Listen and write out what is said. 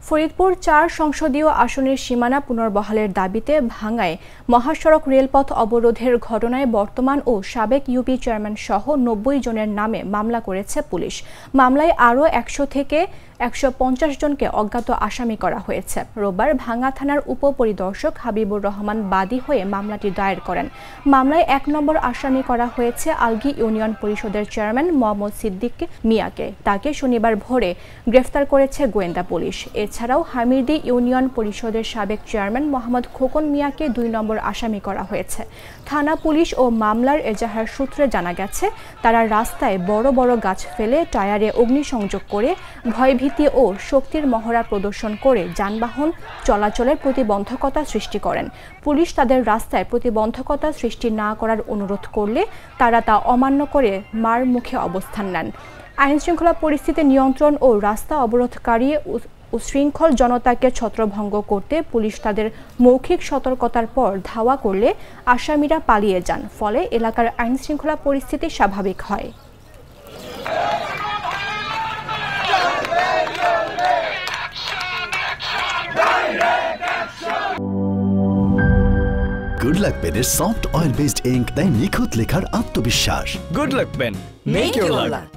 ফরিদপুর ৪ সংসদীয় আসনের সীমানা পুনর্বহালের দাবিতে ভাঙ্গায় মহাসড়ক রেলপথ অবরোধের ঘটনায় বর্তমান ও সাবেক ইউপি চেয়ারম্যান সহ ৯০ জনের নামে মামলা করেছে পুলিশ। মামলায় আরও ১০০ থেকে ১৫০ জনকে অজ্ঞাত আসামি করা হয়েছে। রোববার ভাঙ্গা থানার উপপরিদর্শক হাবিবুর রহমান বাদী হয়ে মামলাটি দায়ের করেন। মামলায় ১ নম্বর আসামি করা হয়েছে আলগী ইউনিয়ন পরিষদের চেয়ারম্যান মোহাম্মদ সিদ্দিক মিয়াকে। তাকে শনিবার ভোরে গ্রেফতার করেছে গোয়েন্দা পুলিশ। এছাড়াও হামিরদী ইউনিয়ন পরিষদের সাবেক চেয়ারম্যান মোহাম্মদ খোকন মিয়াকে ২ নম্বর আসামি করা হয়েছে। থানা পুলিশ ও মামলার এজাহার সূত্রে জানা গেছে, তারা রাস্তায় বড় বড় গাছ ফেলে টায়ারে অগ্নিসংযোগ করে ভয়ভীতি ও শক্তির মহড়া প্রদর্শন করে যানবাহন চলাচলের প্রতিবন্ধকতা সৃষ্টি করেন। পুলিশ তাদের রাস্তায় প্রতিবন্ধকতা সৃষ্টি না করার অনুরোধ করলে তারা তা অমান্য করে মার মুখে অবস্থান নেন। আইনশৃঙ্খলা পরিস্থিতি নিয়ন্ত্রণ ও রাস্তা অবরোধকারী উচ্ছৃঙ্খল জনতাকে ছত্রভঙ্গ করতে পুলিশ তাদের মৌখিক সতর্কতার পর ধাওয়া করলে আসামিরা পালিয়ে যান। ফলে এলাকার আইনশৃঙ্খলা পরিস্থিতি স্বাভাবিক হয়। গুড লাক পেনের সফট অয়েল বেসড ইঙ্ক দেয় নিখুঁত লেখার আত্মবিশ্বাস। Good luck pen, make your lakh.